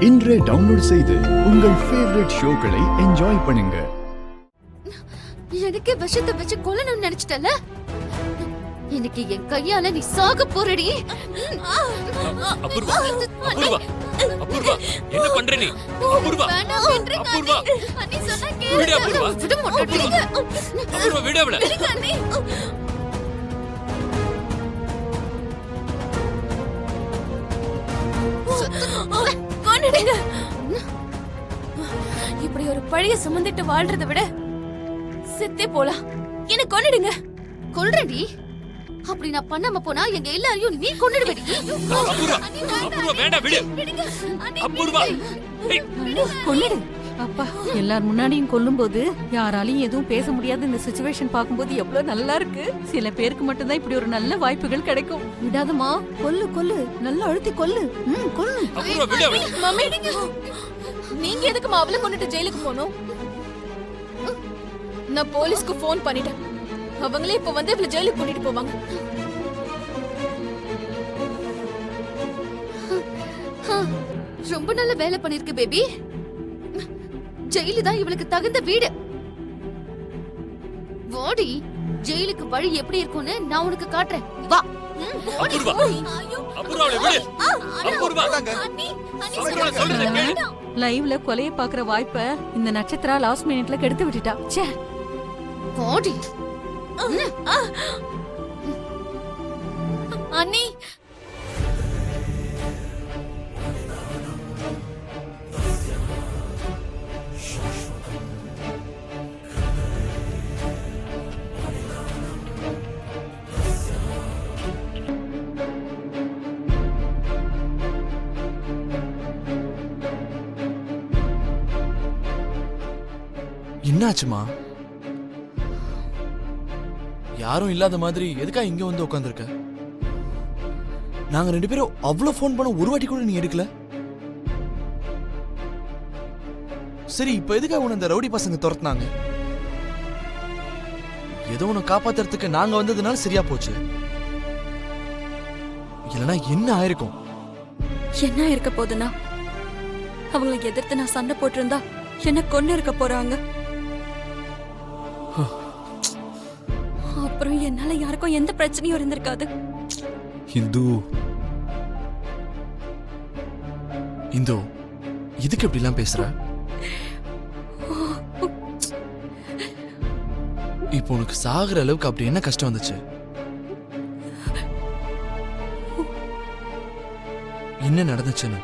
இன்றே டவுன்லோட் செய்து உங்கள் ஃபேவரட் ஷோக்களை என்ஜாய் பண்ணுங்க. எனக்கு விஷத்தை வச்சு கொல்லணும்னு நினைச்சிட்டல, இன்னைக்கு என் கையால நீ சாக போறடி. அபூர்வா, அபூர்வா, அபூர்வா, என்ன பண்ற நீ? அபூர்வா, அபூர்வா, அண்ணி சொன்னா கேளு. விடு அபூர்வா, விட மாட்டேன். அபூர்வா விடு அவளை. அண்ணி கொன்னுடுங்க. இப்படி ஒரு பழிய சுமந்துட்டு வாழ்றதை விட செத்தே போலாம். என்ன கொன்னுடுங்க. கொல்றடி. அப்படி நான் பண்ணாம போனா எங்க எல்லாரையும் நீ கொன்னுடுவடி. அபூர்வா, அபூர்வா வேண்டாம் விடு. அபூர்வா, கொன்னுடு. அப்பா, எல்லார் முன்னாடியும் கொல்லும்போது யாராலையும் எதுவும் பேச முடியாத இந்த சிச்சுவேஷன் பாக்கும்போது எவ்வளவு நல்லா இருக்கு. சில பேருக்கு மட்டும்தான் இப்படி ஒரு நல்ல வாய்ப்புகள் கிடைக்கும். விடாதமா, கொல்லு கொல்லு, நல்லா அழுத்தி கொல்லு. கொல்லு. அபூர்வா விடு அவளை. மம்மி, நீங்க எதுக்கு அவளை கொண்டுட்டு ஜெயிலுக்கு போகணும்? நான் போலீஸ்க்கு போன் பண்ணிட்டேன். அவங்களே இப்ப வந்து இவளை ஜெயிலுக்கு கூட்டிட்டு போவாங்க. ரொம்ப நல்ல வேலை பண்ணிருக்கு பேபி. ஜெயிலு தான் இவளுக்கு தகுந்த வீடு. வாடி, ஜெயிலுக்கு வழி எப்படி இருக்கும்னு நான் உனக்கு காட்டுறேன். வா. அபூர்வா, அபூர்வா அவளை விடு. அபூர்வா, அபூர்வா சொல்றத கேளு. லைவ்ல கொலைய பாக்குற வாய்ப்ப இந்த நட்சத்திரா லாஸ்ட் மினிட்ல கெடுத்து விட்டுட்டா. ச்சே. வாடி. அண்ணி, என்னாச்சுமா? யாரும் இல்லாத மாதிரி எதுக்கா இங்க வந்து உட்காந்துருக்க? நாங்க 2 பேரும் அவ்வளவு போன் பண்ண ஒரு வாட்டி கூட நீ எடுக்கல. சரி, இப்ப எதுக்கா உன்னை இந்த ரவுடி பசங்க துரத்துனாங்க? ஏதோ உன்னை காப்பாத்துறதுக்கு நாங்க வந்ததுனால சரியா போச்சு. இல்லனா என்ன ஆயிருக்கும்? என்ன இருக்க போதுன்னா, அவங்களை எதிர்த்து நான் சண்டை போட்டிருந்தா என்ன கொன்னு இருக்க போறாங்க. அப்புறம் என்னால யாருக்கும் எந்த பிரச்சனையும் இருந்திருக்காது. இந்து, இந்து, இதுக்கு எப்படி எல்லாம் பேசுற? இப்போ உனக்கு சாகுற அளவுக்கு அப்படி என்ன கஷ்டம் வந்துச்சு? என்ன நடந்துச்சுன்னு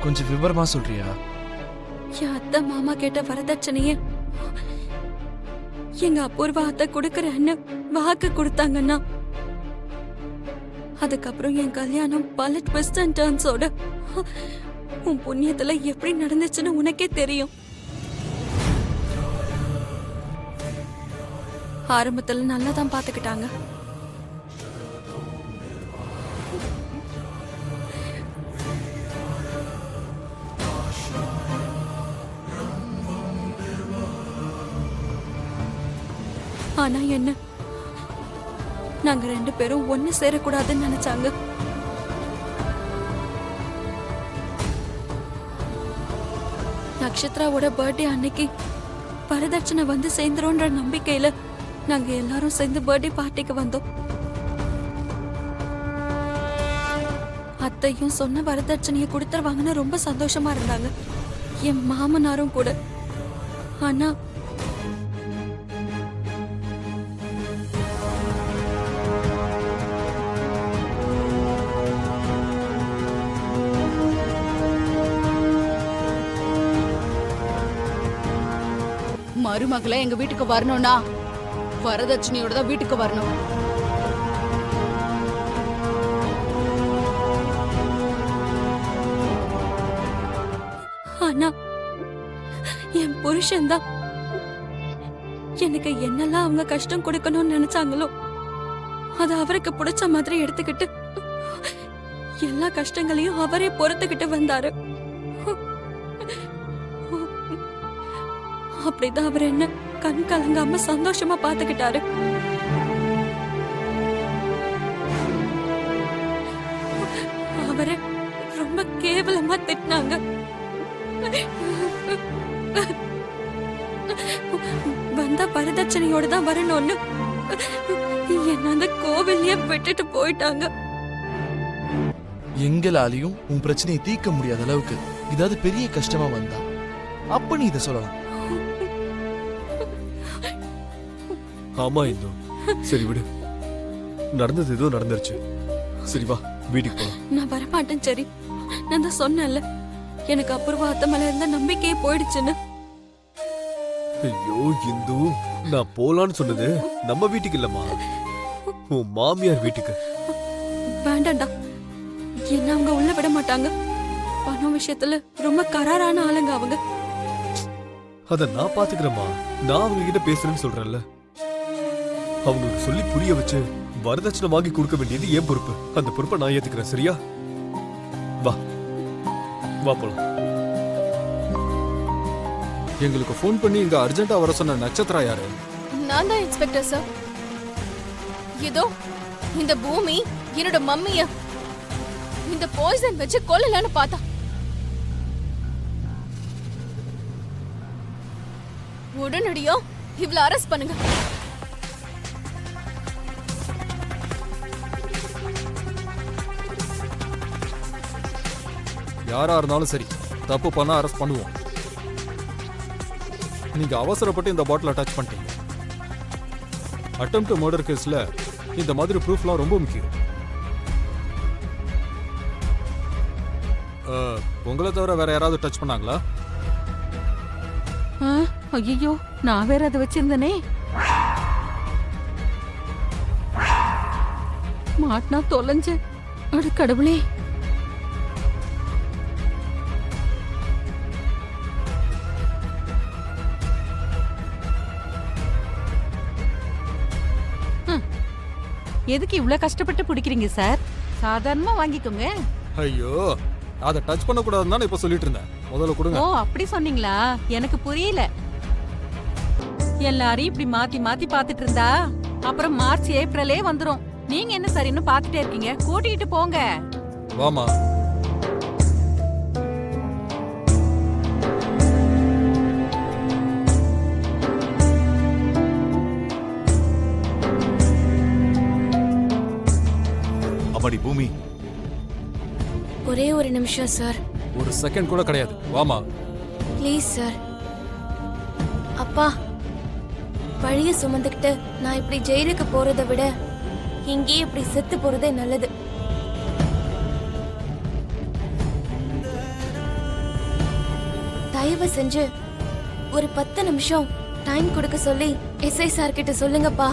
கொஞ்சம் விவரமா சொல்றியா? என் அத்தை மாமா கேட்ட வரதட்சணைய எங்க அபூர்வா அத்தை கொடுக்கறேன்னு வாக்கு கொடுத்தாங்கன்னா, அதுக்கப்புறம் என் கல்யாணம் பல ட்விஸ்ட் அண்ட் டர்ன்ஸோட உன் புண்ணியத்துல எப்படி நடந்துச்சுன்னு உனக்கே தெரியும். ஆரம்பத்துல நல்லாதான் பாத்துக்கிட்டாங்க. ஆனா என்ன, நாங்க 2 பேரும் ஒண்ணு சேரக்கூடாதுன்னு நினைச்சாங்க. நட்சத்திராவோட பர்த்டே அன்னைக்கு வரதட்சணை வந்து சேர்ந்துரும்ன்ற நம்பிக்கையில நாங்க எல்லாரும் சேர்ந்து பர்த்டே பார்ட்டிக்கு வந்தோம். அத்தையும் சொன்ன வரதட்சணையை கொடுத்துருவாங்கன்னு ரொம்ப சந்தோஷமா இருந்தாங்க, என் மாமனாரும் கூட. ஆனா மருமகளை எங்க வீட்டுக்கு வரணும்னா வரதட்சணையோட தான் வீட்டுக்கு வரணும். ஆனா என் புருஷன்தான் எனக்கு என்னெல்லாம் அவங்க கஷ்டம் கொடுக்கணும்னு நினைச்சாங்களோ அது அவருக்கு பிடிச்ச மாதிரி எடுத்துக்கிட்டு எல்லா கஷ்டங்களையும் அவரே பொறுத்துக்கிட்டு வந்தாரு. அப்படிதான் அவர் என்ன கண் கலங்காம சந்தோஷமா பாத்துக்கிட்டாரு. அவரை ரொம்ப கேவலமா திட்டி நாங்க வந்த வரதட்சணையோட தான் வரணும்னு என்ன அந்த கோவிலையே விட்டுட்டு போயிட்டாங்க. எங்களாலையும் உன் பிரச்சனையை தீர்க்க முடியாத அளவுக்கு ஏதாவது பெரிய கஷ்டமா வந்தா அப்ப நீ இதை சொல்லலாம். ஆமா இந்து, சரி விடு, நடந்தது ஏதோ நடந்துருச்சு. சரி வா வீட்டுக்கு போலாம். நான் வரமாட்டேன். சரி, நான் தான் சொன்னேன்ல, எனக்கு அபூர்வா அத்தை மேல இருந்த நம்பிக்கையே போயிடுச்சுன்னு. ஐயோ இந்து, நான் போலான்னு சொன்னது நம்ம வீட்டுக்கு இல்லம்மா, உன் மாமியார் வீட்டுக்கு. வேண்டாம்டா, என்ன அவங்க உள்ள விட மாட்டாங்க. பணம் விஷயத்துல ரொம்ப கராரான ஆளுங்க அவங்க. அத நான் பாத்துக்கிறேம்மா, நான் அவங்க கிட்ட பேசுறேன்னு சொல்றேன்ல. அவங்களுக்கு சொல்லி புரிய வச்சு வரதட்சணை வாங்கி கொடுக்க வேண்டியது என் பொறுப்பு. அந்த பொறுப்பை நான் ஏத்துக்கிறேன். சரியா? வா வா போலாம். எங்களுக்கு ஃபோன் பண்ணி இங்க அர்ஜென்ட்டா வர சொன்ன நட்சத்திரா யாரு? நான் தான் இன்ஸ்பெக்டர் சார். ஏதோ இந்த பூமி என்னோட மம்மிய இந்த பாய்சன் வச்சு கொல்லலான்னு பார்த்தா. உடனடியா இவள அரெஸ்ட் பண்ணுங்க. யாரா இருந்தாலும் சரி, தப்பு பண்ணா அரெஸ்ட் பண்ணுவோம். நீங்க அவசரப்பட்டு இந்த பாட்டில டச் பண்ணிட்டீங்க. அட்டெம்ப்ட் மர்டர் கேஸ்ல இந்த மாதிரி ப்ரூஃப்லாம் ரொம்ப முக்கியம். உங்களை தவிர வேற யாராவது டச் பண்ணாங்களா? ஐயோ, நான் வேற அதை வச்சிருந்தனே. மாட்டினா தொலைஞ்சு. அட கடவுளே. எதுக்கு இவ்ளோ கஷ்டப்பட்டு பிடிக்கிறீங்க சார்? சாதாரணமா வாங்கிக்கோங்க. ஐயோ, அதை டச் பண்ண கூடாதுன்னு தான் இப்ப சொல்லிட்டு இருந்தேன். முதல்ல கொடுங்க. ஓ, அப்படி சொன்னீங்களா? எனக்கு புரியல. எல்லாரும் இப்படி மாத்தி மாத்தி பாத்துட்டு இருந்தா அப்புறம் மார்ச் ஏப்ரலே வந்துரும். நீங்க என்ன சார் இன்னும் பாத்துட்டே இருக்கீங்க? கூட்டிட்டு போங்க. வாமா. அம்மாடி பூமி, ஒரே ஒரு நிமிஷம் சார். ஒரு செகண்ட் கூட கிடையாது. வாமா. Please sir. அப்பா, பழிய சுமந்துக்கிட்டு நான் இப்படி ஜெயிலுக்கு போறதை விட இங்கேயே இப்படி செத்து போறதே நல்லது. தயவு செஞ்சு ஒரு 10 நிமிஷம் டைம் கொடுக்க சொல்லி எஸ்ஐ சார் கிட்ட சொல்லுங்கப்பா.